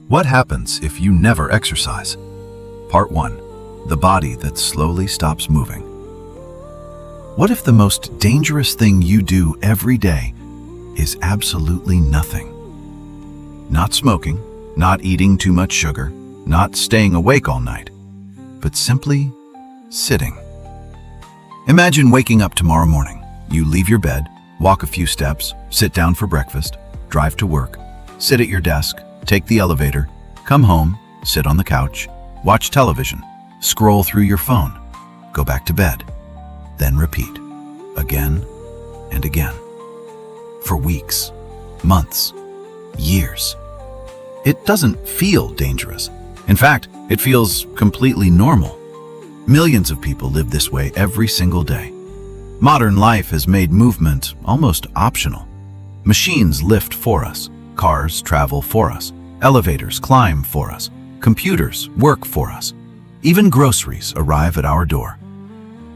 What happens if you never exercise? Part 1. The body that slowly stops moving. What if the most dangerous thing you do every day is absolutely nothing? Not smoking, not eating too much sugar, not staying awake all night, but simply sitting. Imagine waking up tomorrow morning. You leave your bed, walk a few steps, sit down for breakfast, drive to work, sit at your desk, take the elevator, come home, sit on the couch, watch television, scroll through your phone, go back to bed, then repeat, again and again. For weeks, months, years. It doesn't feel dangerous. In fact, it feels completely normal. Millions of people live this way every single day. Modern life has made movement almost optional. Machines lift for us, cars travel for us, elevators climb for us, computers work for us. Even groceries arrive at our door.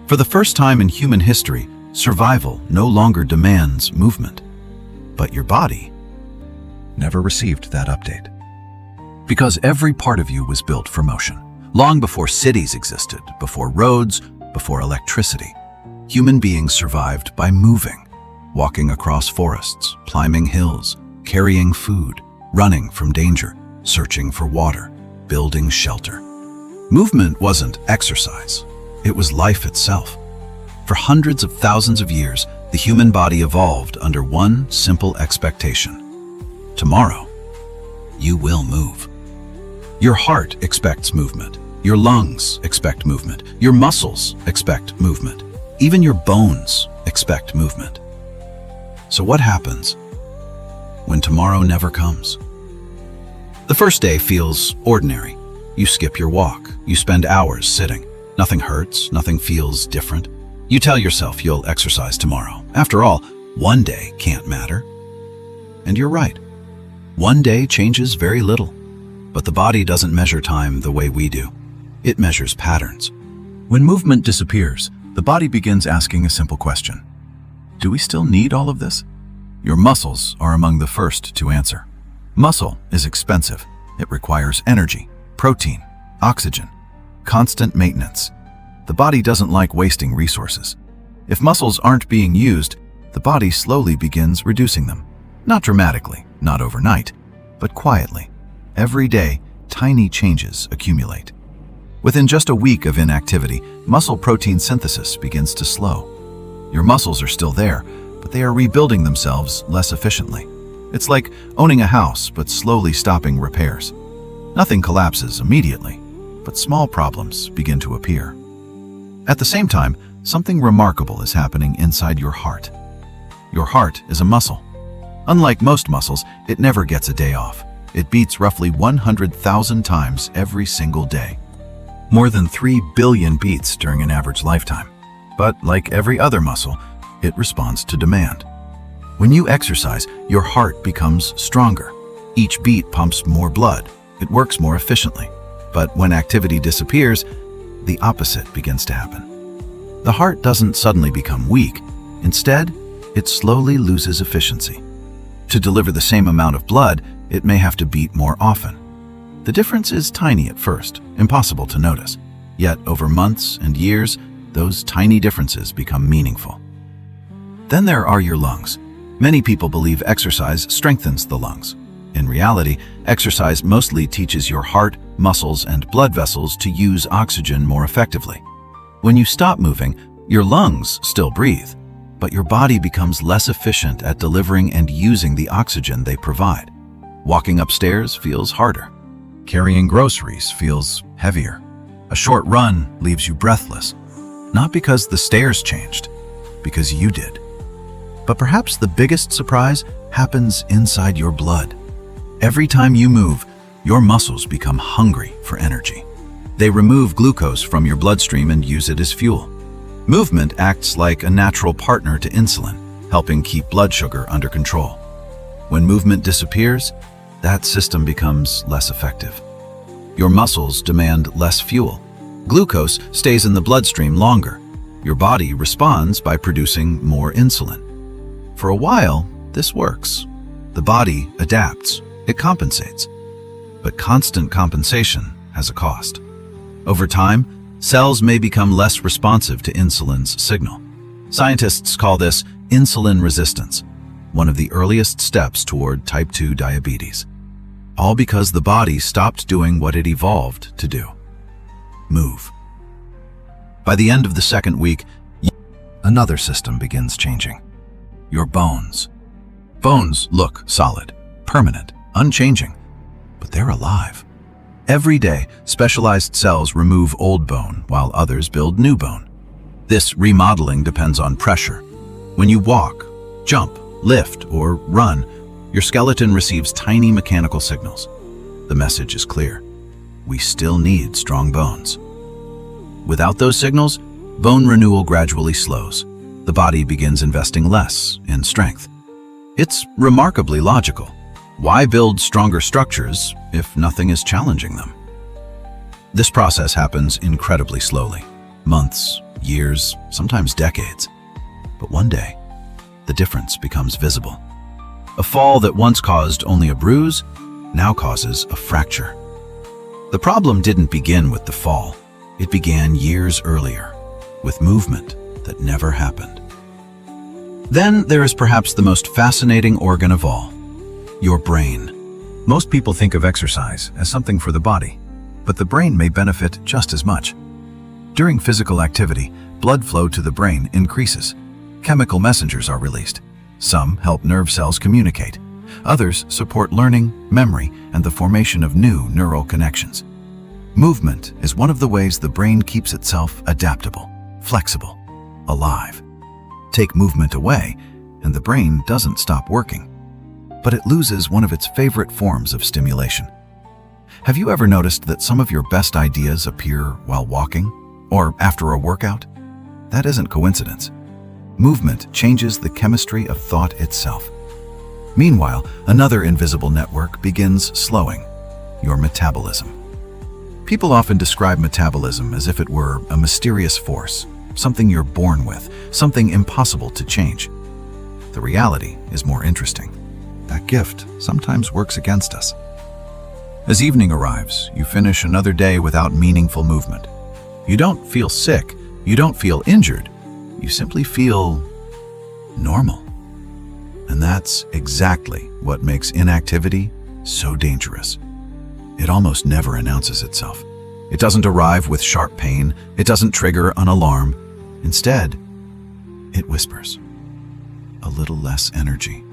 For the first time in human history, survival no longer demands movement. But your body never received that update. Because every part of you was built for motion. Long before cities existed, before roads, before electricity, human beings survived by moving, walking across forests, climbing hills, carrying food, running from danger, searching for water, building shelter. Movement wasn't exercise, it was life itself. For hundreds of thousands of years, the human body evolved under one simple expectation. Tomorrow, you will move. Your heart expects movement. Your lungs expect movement. Your muscles expect movement. Even your bones expect movement. So what happens when tomorrow never comes? The first day feels ordinary. You skip your walk. You spend hours sitting. Nothing hurts. Nothing feels different. You tell yourself you'll exercise tomorrow. After all, one day can't matter. And you're right. One day changes very little. But the body doesn't measure time the way we do. It measures patterns. When movement disappears, the body begins asking a simple question. Do we still need all of this? Your muscles are among the first to answer. Muscle is expensive. It requires energy, protein, oxygen, constant maintenance. The body doesn't like wasting resources. If muscles aren't being used, the body slowly begins reducing them. Not dramatically, not overnight, but quietly. Every day, tiny changes accumulate. Within just a week of inactivity, muscle protein synthesis begins to slow. Your muscles are still there, but they are rebuilding themselves less efficiently. It's like owning a house, but slowly stopping repairs. Nothing collapses immediately, but small problems begin to appear. At the same time, something remarkable is happening inside your heart. Your heart is a muscle. Unlike most muscles, it never gets a day off. It beats roughly 100,000 times every single day. More than 3 billion beats during an average lifetime. But like every other muscle, it responds to demand. When you exercise, your heart becomes stronger. Each beat pumps more blood. It works more efficiently. But when activity disappears, the opposite begins to happen. The heart doesn't suddenly become weak. Instead, it slowly loses efficiency. To deliver the same amount of blood, it may have to beat more often. The difference is tiny at first, impossible to notice. Yet over months and years, those tiny differences become meaningful. Then there are your lungs. Many people believe exercise strengthens the lungs. In reality, exercise mostly teaches your heart, muscles, and blood vessels to use oxygen more effectively. When you stop moving, your lungs still breathe, but your body becomes less efficient at delivering and using the oxygen they provide. Walking upstairs feels harder. Carrying groceries feels heavier. A short run leaves you breathless. Not because the stairs changed, because you did. But perhaps the biggest surprise happens inside your blood. Every time you move, your muscles become hungry for energy. They remove glucose from your bloodstream and use it as fuel. Movement acts like a natural partner to insulin, helping keep blood sugar under control. When movement disappears, that system becomes less effective. Your muscles demand less fuel. Glucose stays in the bloodstream longer. Your body responds by producing more insulin. For a while, this works. The body adapts. It compensates. But constant compensation has a cost. Over time, cells may become less responsive to insulin's signal. Scientists call this insulin resistance, one of the earliest steps toward type 2 diabetes. All because the body stopped doing what it evolved to do: move. By the end of the second week, another system begins changing: your bones. Bones look solid, permanent, unchanging, but they're alive. Every day, specialized cells remove old bone while others build new bone. This remodeling depends on pressure. When you walk, jump, lift, or run, your skeleton receives tiny mechanical signals. The message is clear: we still need strong bones. Without those signals, bone renewal gradually slows. The body begins investing less in strength. It's remarkably logical. Why build stronger structures if nothing is challenging them? This process happens incredibly slowly. Months, years, sometimes decades. But one day, the difference becomes visible. A fall that once caused only a bruise now causes a fracture. The problem didn't begin with the fall. It began years earlier, with movement that never happened. Then there is perhaps the most fascinating organ of all: your brain. Most people think of exercise as something for the body, but the brain may benefit just as much. During physical activity, blood flow to the brain increases. Chemical messengers are released. Some help nerve cells communicate. Others support learning, memory, and the formation of new neural connections. Movement is one of the ways the brain keeps itself adaptable, flexible, alive. Take movement away, and the brain doesn't stop working, but it loses one of its favorite forms of stimulation. Have you ever noticed that some of your best ideas appear while walking or after a workout? That isn't coincidence. Movement changes the chemistry of thought itself. Meanwhile, another invisible network begins slowing: your metabolism. People often describe metabolism as if it were a mysterious force, something you're born with, something impossible to change. The reality is more interesting. That gift sometimes works against us. As evening arrives, you finish another day without meaningful movement. You don't feel sick, you don't feel injured, you simply feel normal. And that's exactly what makes inactivity so dangerous. It almost never announces itself. It doesn't arrive with sharp pain, it doesn't trigger an alarm. Instead, it whispers. A little less energy,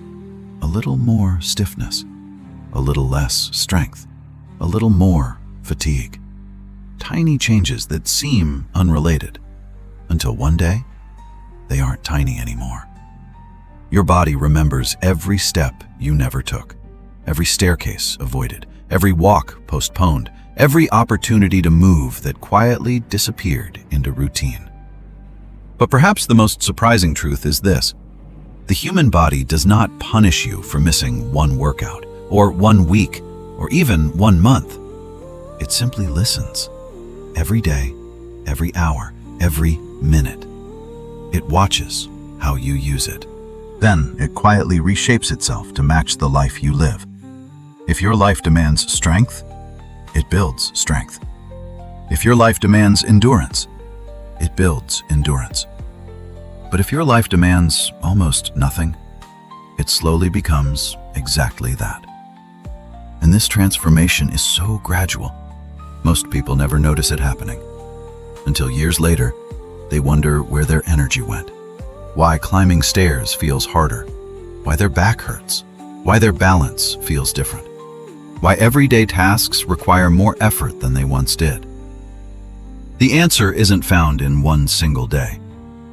a little more stiffness, a little less strength, a little more fatigue. Tiny changes that seem unrelated, until one day, they aren't tiny anymore. Your body remembers every step you never took, every staircase avoided, every walk postponed, every opportunity to move that quietly disappeared into routine. But perhaps the most surprising truth is this: the human body does not punish you for missing one workout, or 1 week, or even 1 month. It simply listens. Every day, every hour, every minute. It watches how you use it. Then it quietly reshapes itself to match the life you live. If your life demands strength, it builds strength. If your life demands endurance, it builds endurance. But if your life demands almost nothing, it slowly becomes exactly that. And this transformation is so gradual, most people never notice it happening. Until years later, they wonder where their energy went, why climbing stairs feels harder, why their back hurts, why their balance feels different, why everyday tasks require more effort than they once did. The answer isn't found in one single day.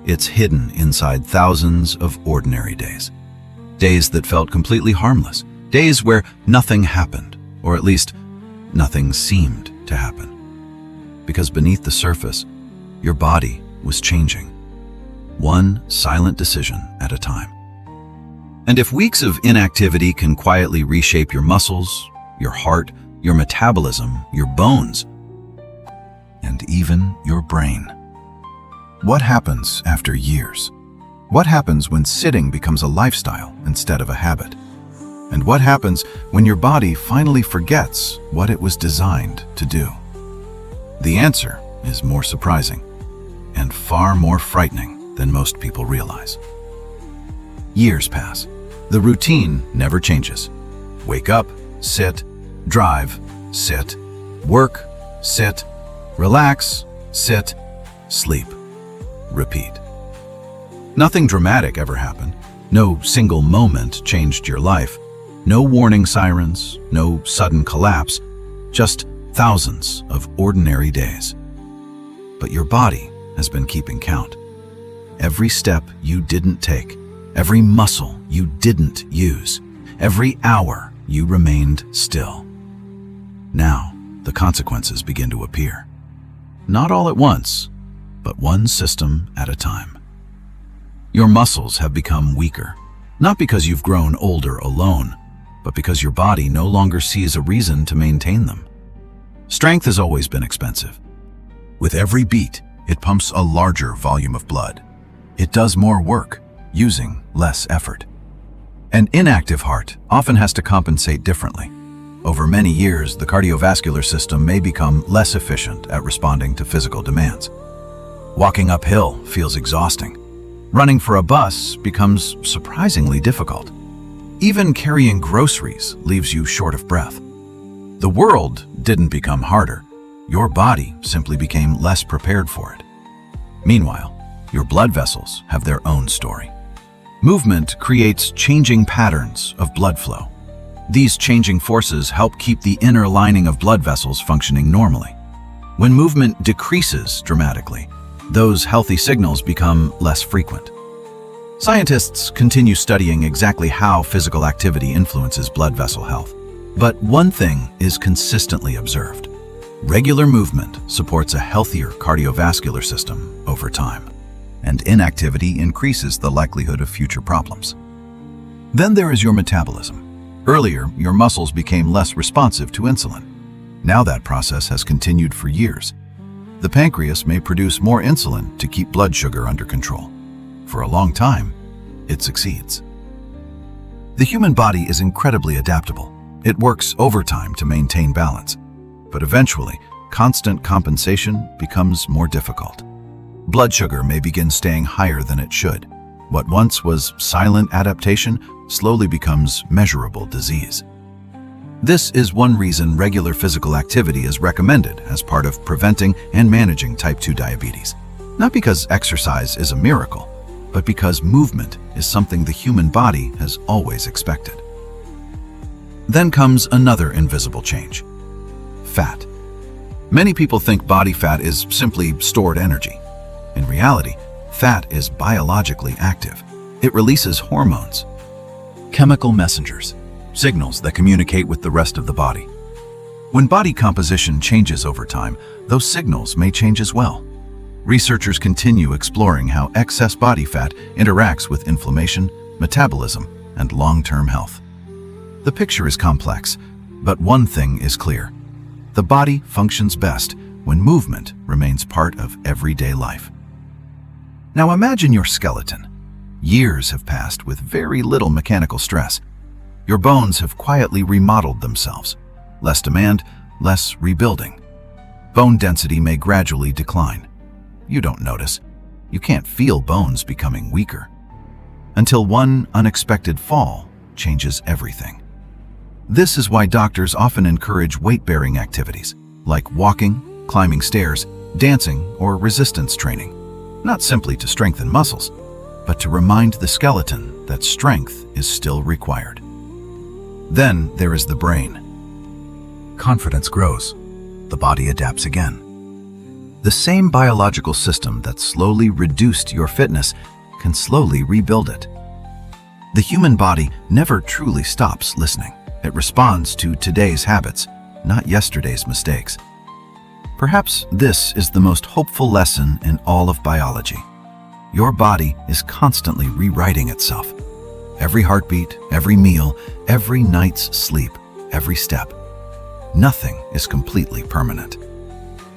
It's hidden inside thousands of ordinary days. Days that felt completely harmless. Days where nothing happened, or at least nothing seemed to happen. Because beneath the surface, your body was changing, one silent decision at a time. And if weeks of inactivity can quietly reshape your muscles, your heart, your metabolism, your bones, and even your brain, what happens after years? What happens when sitting becomes a lifestyle instead of a habit? And what happens when your body finally forgets what it was designed to do? The answer is more surprising and far more frightening than most people realize. Years pass. The routine never changes. Wake up, sit, drive, sit, work, sit, relax, sit, sleep, repeat. Nothing dramatic ever happened. No single moment changed your life. No warning sirens, no sudden collapse, just thousands of ordinary days. But your body has been keeping count. Every step you didn't take, every muscle you didn't use, every hour you remained still. Now, the consequences begin to appear. Not all at once, but one system at a time. Your muscles have become weaker, not because you've grown older alone, but because your body no longer sees a reason to maintain them. Strength has always been expensive. With every beat, it pumps a larger volume of blood. It does more work, using less effort. An inactive heart often has to compensate differently. Over many years, the cardiovascular system may become less efficient at responding to physical demands. Walking uphill feels exhausting. Running for a bus becomes surprisingly difficult. Even carrying groceries leaves you short of breath. The world didn't become harder. Your body simply became less prepared for it. Meanwhile, your blood vessels have their own story. Movement creates changing patterns of blood flow. These changing forces help keep the inner lining of blood vessels functioning normally. When movement decreases dramatically, those healthy signals become less frequent. Scientists continue studying exactly how physical activity influences blood vessel health. But one thing is consistently observed. Regular movement supports a healthier cardiovascular system over time, and inactivity increases the likelihood of future problems. Then there is your metabolism. Earlier, your muscles became less responsive to insulin. Now that process has continued for years. The pancreas may produce more insulin to keep blood sugar under control. For a long time, it succeeds. The human body is incredibly adaptable. It works overtime to maintain balance. But eventually, constant compensation becomes more difficult. Blood sugar may begin staying higher than it should. What once was silent adaptation slowly becomes measurable disease. This is one reason regular physical activity is recommended as part of preventing and managing type 2 diabetes. Not because exercise is a miracle, but because movement is something the human body has always expected. Then comes another invisible change: fat. Many people think body fat is simply stored energy. In reality, fat is biologically active. It releases hormones, chemical messengers, signals that communicate with the rest of the body. When body composition changes over time, those signals may change as well. Researchers continue exploring how excess body fat interacts with inflammation, metabolism, and long-term health. The picture is complex, but one thing is clear. The body functions best when movement remains part of everyday life. Now imagine your skeleton. Years have passed with very little mechanical stress. Your bones have quietly remodeled themselves. Less demand, less rebuilding. Bone density may gradually decline. You don't notice. You can't feel bones becoming weaker. Until one unexpected fall changes everything. This is why doctors often encourage weight-bearing activities, like walking, climbing stairs, dancing, or resistance training. Not simply to strengthen muscles, but to remind the skeleton that strength is still required. Then there is the brain. Confidence grows. The body adapts again. The same biological system that slowly reduced your fitness can slowly rebuild it. The human body never truly stops listening. It responds to today's habits, not yesterday's mistakes. Perhaps this is the most hopeful lesson in all of biology. Your body is constantly rewriting itself. Every heartbeat, every meal, every night's sleep, every step. Nothing is completely permanent.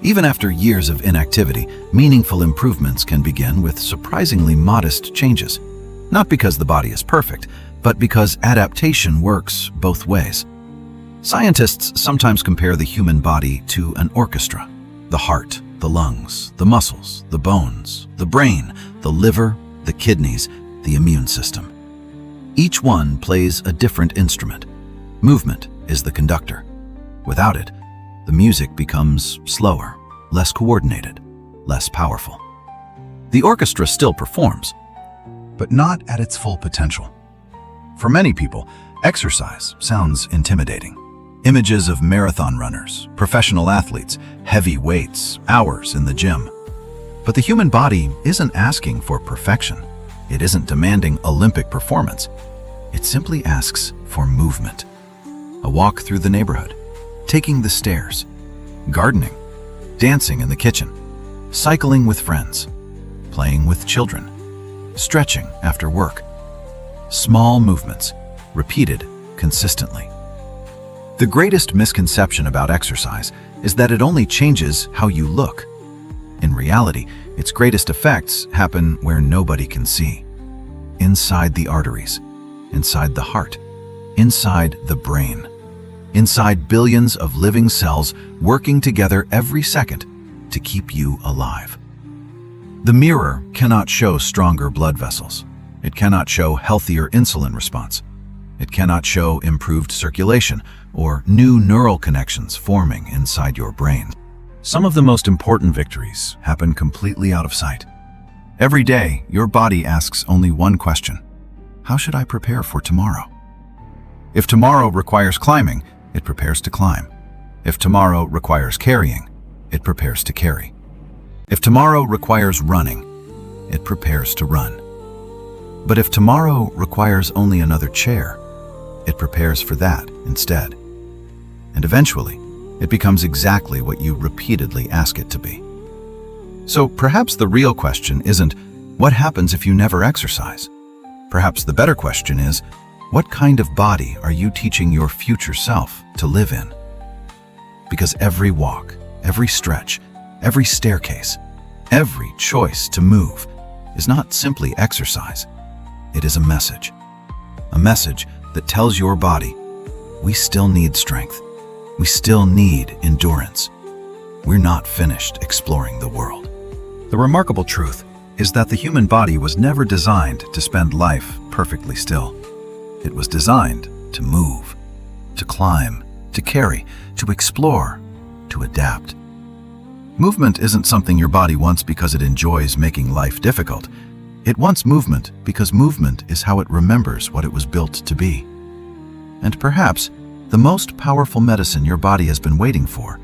Even after years of inactivity, meaningful improvements can begin with surprisingly modest changes. Not because the body is perfect, but because adaptation works both ways. Scientists sometimes compare the human body to an orchestra. The heart, the lungs, the muscles, the bones, the brain, the liver, the kidneys, the immune system. Each one plays a different instrument. Movement is the conductor. Without it, the music becomes slower, less coordinated, less powerful. The orchestra still performs, but not at its full potential. For many people, exercise sounds intimidating. Images of marathon runners, professional athletes, heavy weights, hours in the gym. But the human body isn't asking for perfection. It isn't demanding Olympic performance. It simply asks for movement. A walk through the neighborhood, taking the stairs, gardening, dancing in the kitchen, cycling with friends, playing with children, stretching after work. Small movements, repeated consistently. The greatest misconception about exercise is that it only changes how you look. In reality, its greatest effects happen where nobody can see. Inside the arteries, inside the heart, inside the brain, inside billions of living cells working together every second to keep you alive. The mirror cannot show stronger blood vessels. It cannot show healthier insulin response. It cannot show improved circulation or new neural connections forming inside your brain. Some of the most important victories happen completely out of sight. Every day, your body asks only one question: how should I prepare for tomorrow? If tomorrow requires climbing, it prepares to climb. If tomorrow requires carrying, it prepares to carry. If tomorrow requires running, it prepares to run. But if tomorrow requires only another chair, it prepares for that instead. And eventually, it becomes exactly what you repeatedly ask it to be. So perhaps the real question isn't, what happens if you never exercise? Perhaps the better question is, what kind of body are you teaching your future self to live in? Because every walk, every stretch, every staircase, every choice to move is not simply exercise. It is a message that tells your body, we still need strength. We still need endurance. We're not finished exploring the world. The remarkable truth is that the human body was never designed to spend life perfectly still. It was designed to move, to climb, to carry, to explore, to adapt. Movement isn't something your body wants because it enjoys making life difficult. It wants movement because movement is how it remembers what it was built to be. And perhaps the most powerful medicine your body has been waiting for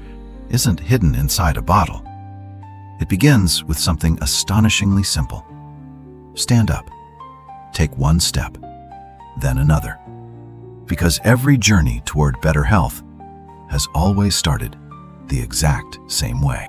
isn't hidden inside a bottle. It begins with something astonishingly simple. Stand up. Take one step, then another. Because every journey toward better health has always started the exact same way.